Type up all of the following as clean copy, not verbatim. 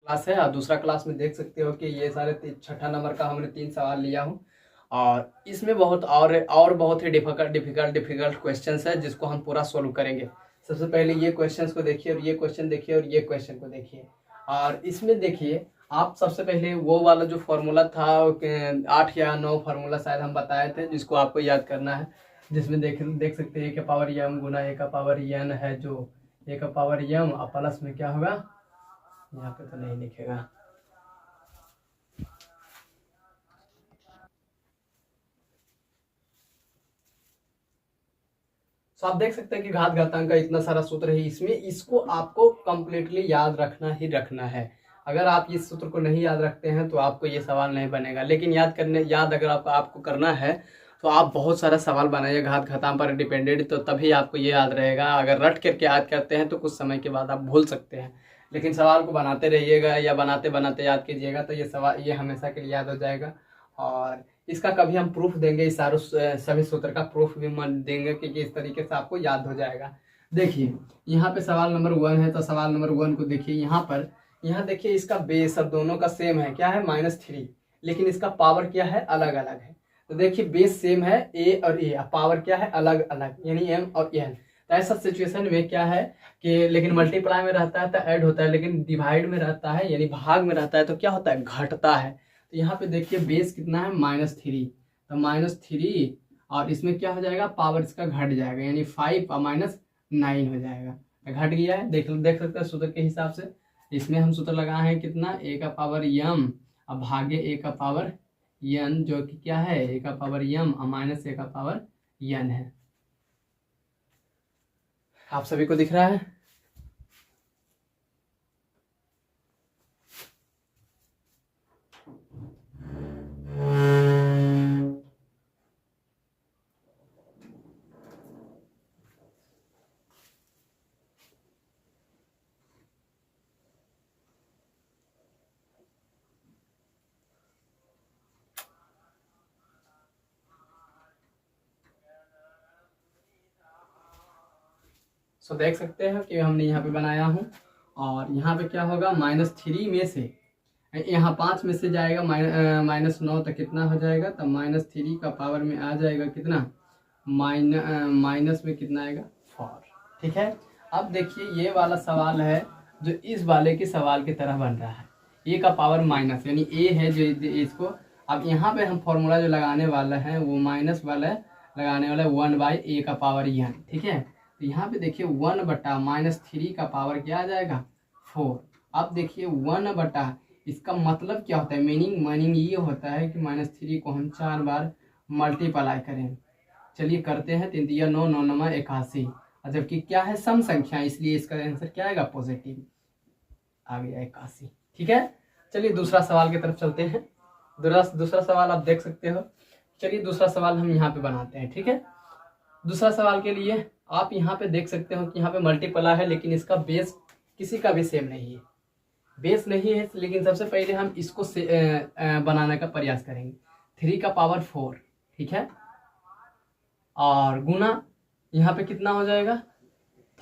Class है और दूसरा क्लास में देख सकते हो कि ये सारे छठा नंबर का हमने 3 सवाल लिया हूँ और इसमें बहुत और बहुत ही डिफिकल्ट क्वेश्चंस है जिसको हम पूरा सोल्व करेंगे। सबसे पहले ये क्वेश्चंस को देखिए और ये क्वेश्चन देखिए और ये क्वेश्चन को देखिए और इसमें देखिए आप सबसे पहले वो वाला जो फॉर्मूला था 8 या 9 फार्मूला शायद हम बताए थे जिसको आपको याद करना है, जिसमें देख सकते हैं ए का पावर एम गुना ए का पावर एन है, जो ए का पावर एम और प्लस में क्या होगा, यहाँ पे तो नहीं लिखेगा, तो आप देख सकते हैं कि घात घातांक का इतना सारा सूत्र है इसमें, इसको आपको कंप्लीटली याद रखना ही रखना है। अगर आप इस सूत्र को नहीं याद रखते हैं तो आपको ये सवाल नहीं बनेगा, लेकिन याद अगर आपको करना है तो आप बहुत सारा सवाल बनाइए घात घातांक पर डिपेंडेंट, तो तभी आपको ये याद रहेगा। अगर रट करके याद करते हैं तो कुछ समय के बाद आप भूल सकते हैं, लेकिन सवाल को बनाते रहिएगा या बनाते बनाते याद कीजिएगा तो ये हमेशा के लिए याद हो जाएगा। और इसका कभी हम प्रूफ देंगे, इस सभी सूत्र का प्रूफ भी देंगे कि इस तरीके से आपको याद हो जाएगा। देखिए यहाँ पे सवाल नंबर 1 है, तो सवाल नंबर 1 को देखिए यहाँ देखिए इसका बेस अब दोनों का सेम है, क्या है -3, लेकिन इसका पावर क्या है, अलग अलग है। तो देखिए बेस सेम है ए और ए, पावर क्या है, अलग अलग, यानी एम और एन। तो ऐसा सिचुएशन में क्या है कि लेकिन मल्टीप्लाई में रहता है तो ऐड होता है, लेकिन डिवाइड में रहता है यानी भाग में रहता है तो क्या होता है, घटता है। तो यहाँ पे देखिए बेस कितना है, -3, तो -3 और इसमें क्या हो जाएगा, पावर इसका घट जाएगा यानी 5 और -9 हो जाएगा, घट गया है। देख सकते हैं सूत्र के हिसाब से, इसमें हम सूत्र लगाए हैं कितना, ए का पावर यम और भागे ए का पावर यन, जो कि क्या है, ए का पावर यम और माइनस ए का पावर यन है। आप सभी को दिख रहा है? सो देख सकते हैं कि हमने यहाँ पे बनाया हूँ और यहाँ पे क्या होगा, -3 में से यहाँ 5 में से जाएगा -9 तो कितना हो जाएगा, तो -3 का पावर में आ जाएगा कितना, माइनस में कितना आएगा, 4। ठीक है, अब देखिए ये वाला सवाल है जो इस वाले के सवाल की तरह बन रहा है, ए का पावर माइनस यानी ए है जो इसको, अब यहाँ पे हम फॉर्मूला जो लगाने वाला है वो माइनस वाला लगाने वाला है 1/a का पावर एन। ठीक है, तो यहाँ पे देखिए 1/-3 का पावर क्या आ जाएगा, 4। अब देखिए 1/ इसका मतलब क्या होता है, मीनिंग ये होता है कि -3 को हम 4 बार मल्टीप्लाई करें। चलिए करते हैं, 3 दिया 9, 9 9 81, और जबकि क्या है, सम संख्या, इसलिए इसका आंसर क्या आएगा, पॉजिटिव आ गया 81। ठीक है, चलिए दूसरा सवाल की तरफ चलते हैं। दूसरा सवाल आप देख सकते हो। चलिए दूसरा सवाल हम यहाँ पे बनाते हैं। ठीक है, दूसरा सवाल के लिए आप यहाँ पे देख सकते हो कि यहाँ पे मल्टीप्लाई है, लेकिन इसका बेस किसी का भी सेम नहीं है, बेस नहीं है। लेकिन सबसे पहले हम इसको बनाने का प्रयास करेंगे, 3 का पावर 4। ठीक है, और गुना यहाँ पे कितना हो जाएगा,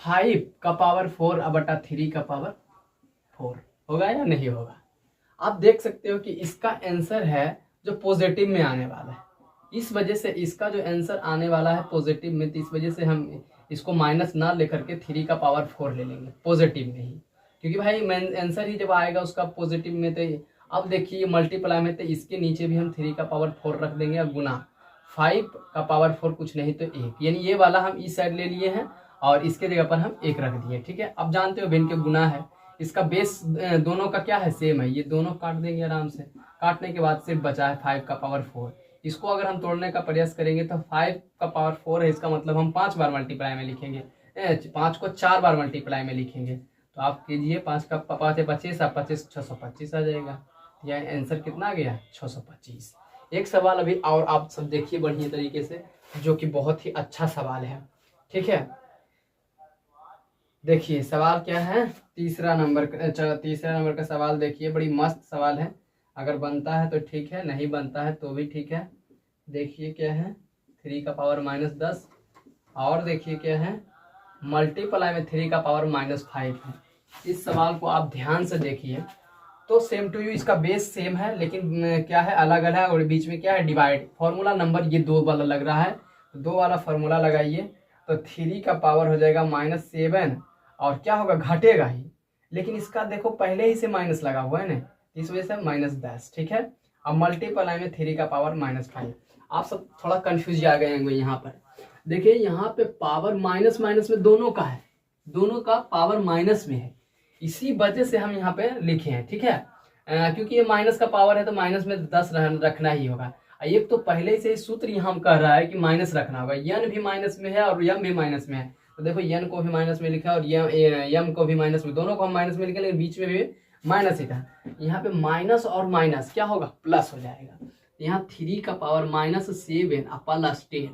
5 का पावर 4/3 का पावर 4 होगा या नहीं होगा। आप देख सकते हो कि इसका आंसर है जो पॉजिटिव में आने वाला है, इस वजह से इसका जो आंसर आने वाला है पॉजिटिव में, तो इस वजह से हम इसको माइनस ना लेकर के 3 का पावर 4 ले लेंगे पॉजिटिव में ही, क्योंकि भाई आंसर ही जब आएगा उसका पॉजिटिव में। तो अब देखिए मल्टीप्लाई में, तो इसके नीचे भी हम 3 का पावर 4 रख देंगे और गुना 5 का पावर 4 कुछ नहीं तो 1, यानी ये वाला हम इस साइड ले लिए हैं और इसके जगह पर हम 1 रख दिए। ठीक है, अब जानते हो भिन्न के गुना है, इसका बेस दोनों का क्या है, सेम है, ये दोनों काट देंगे आराम से। काटने के बाद सिर्फ बचा है 5 का पावर 4। इसको अगर हम तोड़ने का प्रयास करेंगे तो 5 का पावर 4 है, इसका मतलब हम 5 बार मल्टीप्लाई में लिखेंगे, 5 को 4 बार मल्टीप्लाई में लिखेंगे। तो आप कीजिए, 5 का 5 है 25, आप 25 625 आ जाएगा। यह आंसर कितना आ गया, 625। एक सवाल अभी और आप सब देखिए बढ़िया तरीके से, जो कि बहुत ही अच्छा सवाल है। ठीक है, देखिए सवाल क्या है, तीसरा नंबर का सवाल देखिए, बड़ी मस्त सवाल है। अगर बनता है तो ठीक है, नहीं बनता है तो भी ठीक है। देखिए क्या है, 3 का पावर -10, और देखिए क्या है, मल्टीप्लाई में 3 का पावर -5 है। इस सवाल को आप ध्यान से देखिए, तो सेम टू यू इसका बेस सेम है, लेकिन क्या है अलग अलग है, और बीच में क्या है डिवाइड। फॉर्मूला नंबर ये 2 वाला लग रहा है, तो 2 वाला फॉर्मूला लगाइए। तो 3 का पावर हो जाएगा -7, और क्या होगा घटेगा ही, लेकिन इसका देखो पहले ही से माइनस लगा हुआ है ना, इस वजह से -10। ठीक है, अब मल्टीप्लाई में 3 का पावर -5। आप सब थोड़ा कंफ्यूज आ गए होंगे यहाँ पर। देखिए यहाँ पे पावर माइनस माइनस में दोनों का है, दोनों का पावर माइनस में है, इसी वजह से हम यहाँ पे लिखे हैं। ठीक है, क्योंकि ये माइनस का पावर है तो माइनस में 10 रखना ही होगा। एक तो पहले से ही सूत्र यहाँ कह रहा है कि माइनस रखना होगा, यन भी माइनस में है और यम भी माइनस में है, तो देखो यन को भी माइनस में लिखा और यम को भी माइनस में, दोनों को हम माइनस में लिखे, लेकिन बीच में भी माइनस ही था। यहाँ पे माइनस और माइनस क्या होगा प्लस हो जाएगा। यहाँ 3 का पावर -7 प्लस 10,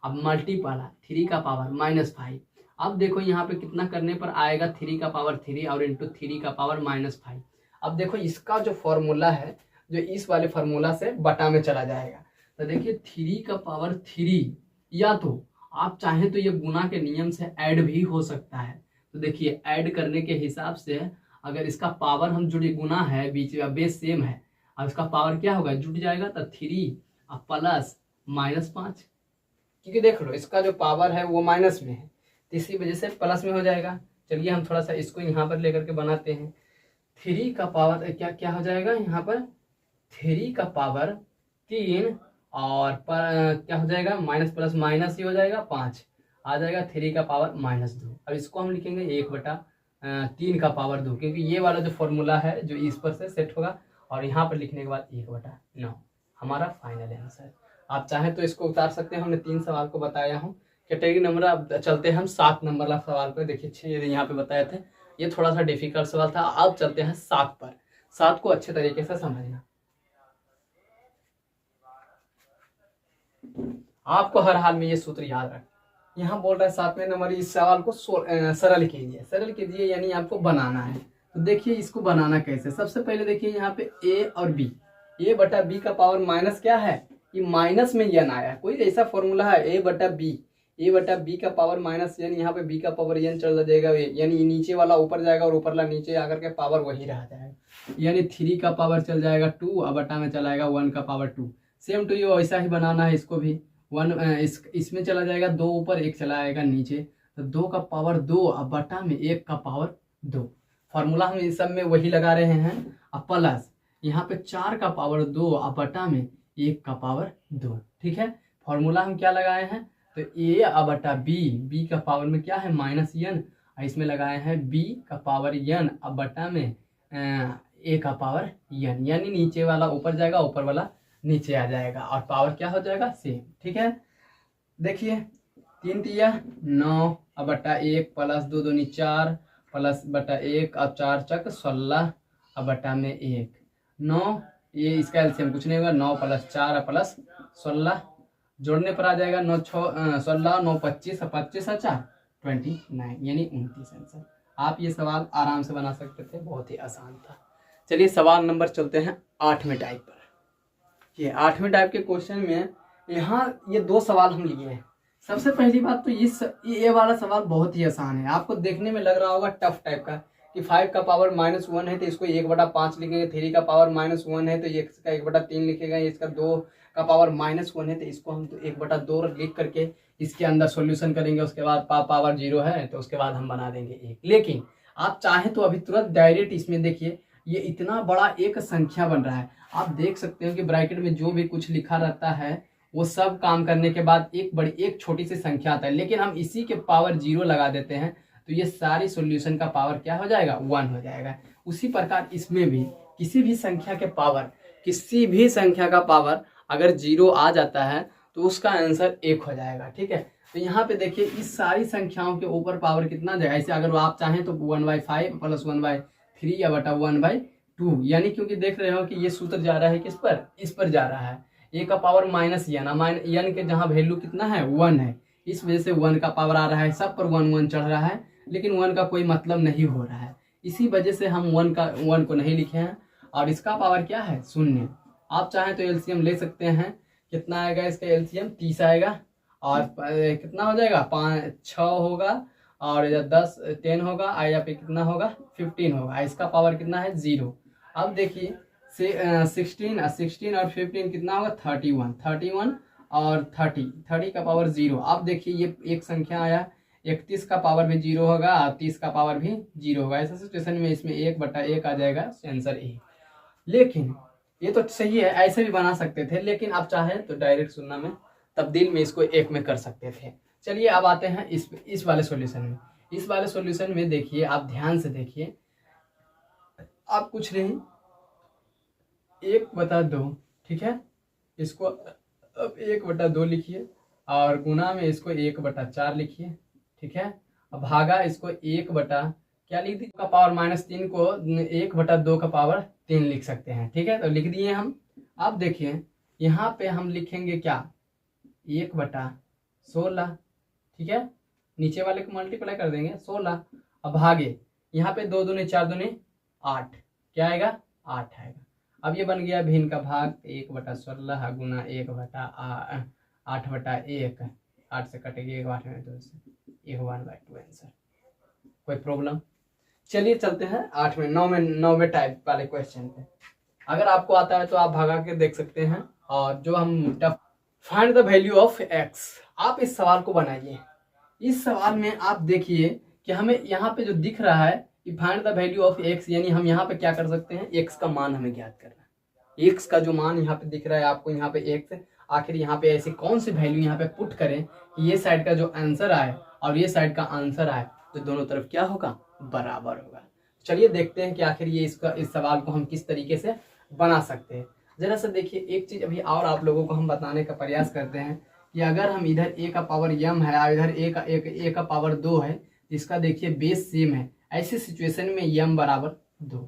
अब मल्टीपल 3 का पावर -5। अब देखो यहाँ पे कितना करने पर आएगा 3 का पावर 3 और इंटू 3 का पावर -5। अब देखो इसका जो फॉर्मूला है जो इस वाले फार्मूला से बटा में चला जाएगा, तो देखिए 3 का पावर 3, या तो आप चाहें तो ये गुना के नियम से ऐड भी हो सकता है। तो देखिए ऐड करने के हिसाब से अगर इसका पावर हम जुड़े गुना है, बीच में बेस सेम है, अब इसका पावर क्या होगा जुट जाएगा, तो 3 प्लस -5, क्योंकि देख लो इसका जो पावर है वो माइनस में है, इसी वजह से प्लस में हो जाएगा। चलिए हम थोड़ा सा इसको यहाँ पर लेकर के बनाते हैं। 3 का पावर क्या क्या हो जाएगा यहाँ पर, 3 का पावर 3 और क्या हो जाएगा माइनस प्लस माइनस ही हो जाएगा 5 आ जाएगा, 3 का पावर -2। अब इसको हम लिखेंगे 1/3 का पावर 2, क्योंकि ये वाला जो फॉर्मूला है जो इस पर से सेट होगा, और यहाँ पर लिखने के बाद 1/9 हमारा फाइनल आंसर। आप चाहें तो इसको उतार सकते हैं, हमने 3 सवाल को बताया हूँ कैटेगरी नंबर। अब चलते हैं हम 7 नंबर वाला सवाल पर। देखिए 6 यहाँ पे बताए थे, ये थोड़ा सा डिफिकल्ट सवाल था। अब चलते हैं 7 पर, 7 को अच्छे तरीके से समझना। आपको हर हाल में ये सूत्र याद रख। यहाँ बोल रहा है 7वें नंबर इस सवाल को सरल कीजिए, सरल कीजिए यानी आपको बनाना है। तो देखिए इसको बनाना कैसे, सबसे पहले देखिए यहाँ पे a और b, a/b का पावर माइनस क्या है, ये माइनस में यन आया, कोई ऐसा फॉर्मूला है a/b का पावर माइनस यन, यहाँ पे b का पावर यन चल जाएगा, यानी नीचे वाला ऊपर जाएगा और ऊपर वाला नीचे आकर के पावर वही रह जाएगा, यानी 3 का पावर चल जाएगा 2 और बटा में चला आएगा 1 का पावर 2। सेम टू यू ऐसा ही बनाना है, इसको भी 1 इसमें चला जाएगा 2 ऊपर 1 चला आएगा नीचे, तो 2 का पावर 2 और बटा में 1 का पावर 2। फॉर्मूला हम इस सब में वही लगा रहे हैं। अब प्लस यहाँ पे 4 का पावर 2 और बटा में 1 का पावर 2। ठीक है, फॉर्मूला हम क्या लगाए हैं, तो a और बटा b का पावर में क्या है -n, इसमें लगाए हैं b का पावर n और बटा में a का पावर n, यानी नीचे वाला ऊपर जाएगा ऊपर वाला नीचे आ जाएगा और पावर क्या हो जाएगा सेम। ठीक है, देखिए 3 तिया 9 और बटा 1 प्लस 2 दूनी 4 प्लस बटा 1 और 4 चक 16 और बटा में 1 9, ये इसका एलसीएम कुछ नहीं होगा, 9 + 4 प्लस 16 जोड़ने पर आ जाएगा 9 6 16 9 25 और 25 और 4 29, यानी 29 आंसर। आप ये सवाल आराम से बना सकते थे, बहुत ही आसान था। चलिए सवाल नंबर चलते हैं 8वें टाइप पर। ये 8वें टाइप के क्वेश्चन में यहाँ ये 2 सवाल हम लिए हैं। सबसे पहली बात तो ये वाला सवाल बहुत ही आसान है, आपको देखने में लग रहा होगा टफ टाइप का कि 5 का पावर -1 है तो इसको 1/5 लिखेंगे, 3 का पावर -1 है तो ये इसका 1/3 लिखेगा, इसका 2 का पावर -1 है तो इसको हम तो 1/2 लिख करके इसके अंदर सॉल्यूशन करेंगे, उसके बाद पावर 0 है तो उसके बाद हम बना देंगे 1। लेकिन आप चाहें तो अभी तुरंत डायरेक्ट इसमें देखिए ये इतना बड़ा एक संख्या बन रहा है, आप देख सकते हो कि ब्रैकेट में जो भी कुछ लिखा रहता है वो सब काम करने के बाद एक छोटी सी संख्या आता है, लेकिन हम इसी के पावर 0 लगा देते हैं तो ये सारी सॉल्यूशन का पावर क्या हो जाएगा 1 हो जाएगा। उसी प्रकार इसमें भी किसी भी संख्या का पावर अगर 0 आ जाता है तो उसका आंसर 1 हो जाएगा। ठीक है, तो यहाँ पे देखिए इस सारी संख्याओं के ऊपर पावर कितना जाएगा, ऐसे अगर आप चाहें तो 1/5 प्लस 1/3 या बटा 1/2, यानी क्योंकि देख रहे हो कि ये सूत्र जा रहा है किस पर, इस पर जा रहा है, a का पावर -n, n के जहाँ वैल्यू कितना है 1 है, इस वजह से 1 का पावर आ रहा है, सब पर 1 चढ़ रहा है, लेकिन 1 का कोई मतलब नहीं हो रहा है, इसी वजह से हम 1 को नहीं लिखे हैं। और इसका पावर क्या है 0। आप चाहें तो एलसीएम ले सकते हैं, कितना आएगा इसका एलसीएम 30 आएगा, और कितना हो जाएगा 5 6 होगा, और 10 10 होगा, या पे कितना होगा 15 होगा, इसका पावर कितना है 0, अब देखिए 16 और 15 कितना होगा 31 और 30 का पावर 0। अब देखिए ये एक संख्या आया, 31 का पावर भी 0 होगा और 30 का पावर भी 0 होगा। ऐसा सिचुएशन में इसमें 1/1 आ जाएगा, आंसर ए। लेकिन ये तो सही है, ऐसे भी बना सकते थे, लेकिन आप चाहे तो डायरेक्ट शून्य में तब्दील में इसको 1 में कर सकते थे। चलिए अब आते हैं इस वाले सॉल्यूशन में। इस वाले सॉल्यूशन में देखिए, आप ध्यान से देखिए, आप कुछ नहीं 1/2, ठीक है, इसको अब 1/2 लिखिए और गुना में इसको 1/4 लिखिए, ठीक है। अब भागा इसको 1 बटा क्या लिख दी का पावर -3 को 1/2 का पावर 3 लिख सकते हैं, ठीक है। तो लिख दिए हम। अब देखिए यहाँ पे हम लिखेंगे क्या 1/16, ठीक है, नीचे वाले को मल्टीप्लाई कर देंगे 16। अब भागे यहाँ पे 2 दूनी 4 दूनी 8, क्या आएगा 8 आएगा। अब ये बन गया भिन्न का भाग 1/16 गुना 8/1, 8 से कटेगी 1/8 में 2 से 1/2 आंसर। कोई प्रॉब्लम? चलिए चलते हैं 8 में 9 में टाइप वाले क्वेश्चन पे। अगर आपको आता है तो आप भगा के देख सकते हैं। और जो हम find the value of x, आप इस सवाल को बनाइए। इस सवाल में आप देखिए कि हमें यहाँ पे जो दिख रहा है find the value of x, यानी हम यहाँ पे क्या कर सकते हैं, x का मान हमें ज्ञात करना है। x का जो मान यहाँ पे दिख रहा है आपको, यहाँ पे x, आखिर यहाँ पे ऐसी कौन सी वैल्यू यहाँ पे पुट करें कि ये साइड का जो आंसर आए और ये साइड का आंसर आए तो दोनों तरफ क्या होगा, बराबर होगा। चलिए देखते हैं कि आखिर ये इस सवाल को हम किस तरीके से बना सकते हैं। जरा सा देखिए, एक चीज अभी और आप लोगों को हम बताने का प्रयास करते हैं कि अगर हम इधर a का पावर m है और इधर a का पावर 2 है, इसका देखिए बेस सेम है, ऐसी सिचुएशन में m बराबर 2,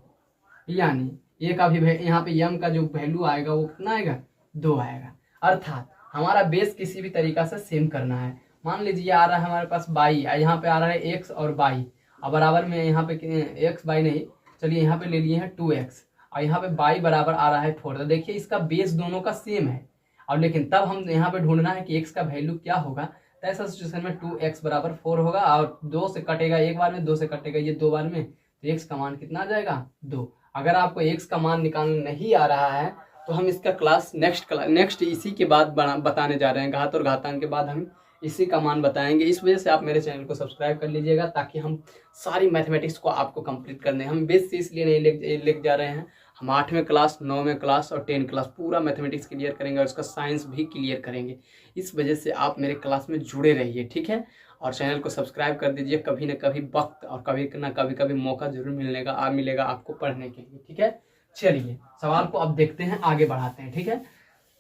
यानी a का भी यहाँ पे m का जो वैल्यू आएगा वो कितना आएगा, 2 आएगा। अर्थात हमारा बेस किसी भी तरीका से सेम करना है। मान लीजिए आ रहा है हमारे पास y, यहाँ पे आ रहा है x और y, और बराबर में यहाँ पे x y नहीं, चलिए यहाँ पे ले लिए हैं 2x और यहाँ पे y बराबर आ रहा है 4। तो देखिए इसका बेस दोनों का सेम है, और लेकिन तब हम यहाँ पे ढूंढना है कि x का वैल्यू क्या होगा। तो ऐसा सिचुएशन में 2x बराबर 4 होगा और 2 से कटेगा एक बार में, 2 से कटेगा ये 2 बार में, तो x का मान कितना आ जाएगा, 2। अगर आपको x का मान निकालना नहीं आ रहा है तो हम इसका क्लास नेक्स्ट इसी के बाद बताने जा रहे हैं। घात और घातांक के बाद हम इसी का मान बताएंगे। इस वजह से आप मेरे चैनल को सब्सक्राइब कर लीजिएगा ताकि हम सारी मैथमेटिक्स को आपको कंप्लीट करने, हम बेस से इसलिए नहीं लेके जा रहे हैं, हम 8वें क्लास 9वें क्लास और 10 क्लास पूरा मैथमेटिक्स क्लियर करेंगे और उसका साइंस भी क्लियर करेंगे। इस वजह से आप मेरे क्लास में जुड़े रहिए, ठीक है, और चैनल को सब्सक्राइब कर दीजिए। कभी न कभी वक्त और कभी मौका जरूर मिलेगा आपको पढ़ने के लिए, ठीक है। चलिए सवाल को अब देखते हैं, आगे बढ़ाते हैं, ठीक है।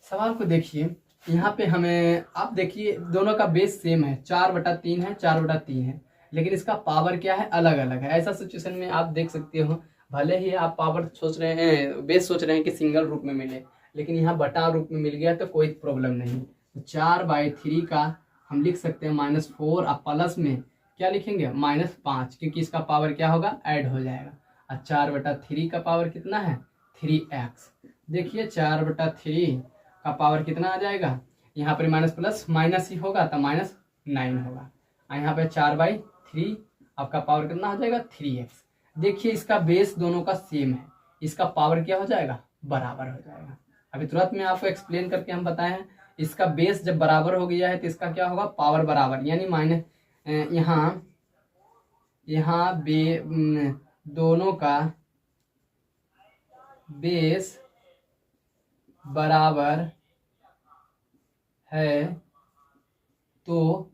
सवाल को देखिए, यहाँ पे हमें आप देखिए दोनों का बेस सेम है, 4/3 है, 4/3 है, लेकिन इसका पावर क्या है, अलग अलग है। ऐसा सिचुएशन में आप देख सकते हो, भले ही आप पावर सोच रहे हैं, बेस सोच रहे हैं कि सिंगल रूप में मिले, लेकिन यहाँ बटा रूप में मिल गया तो कोई प्रॉब्लम नहीं। तो 4/3 का हम लिख सकते हैं -4 और प्लस में क्या लिखेंगे -5, क्योंकि इसका पावर क्या होगा, ऐड हो जाएगा। और 4/3 का पावर कितना है, 3x। देखिए 4/3 का पावर कितना आ जाएगा, यहाँ पर माइनस प्लस माइनस ही होगा तो -9 होगा। यहाँ पे 4/3 आपका पावर कितना हो जाएगा, 3x। देखिए इसका बेस दोनों का सेम है, इसका पावर क्या हो जाएगा, बराबर हो जाएगा। अभी तुरंत में आपको एक्सप्लेन करके हम बताए हैं, इसका बेस जब बराबर हो गया है तो इसका क्या होगा, पावर बराबर, यानी माइनस यहाँ दोनों का बेस बराबर है तो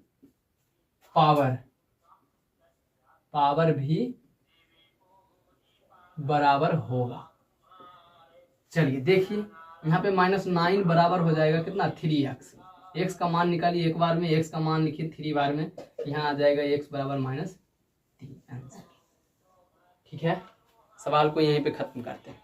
पावर भी बराबर होगा। चलिए देखिए यहाँ पे -9 बराबर हो जाएगा कितना, 3x। x का मान निकालिए एक बार में, x का मान लिखिए 3 बार में, यहाँ आ जाएगा x बराबर -3 आंसर, ठीक है। सवाल को यहीं पे खत्म करते हैं।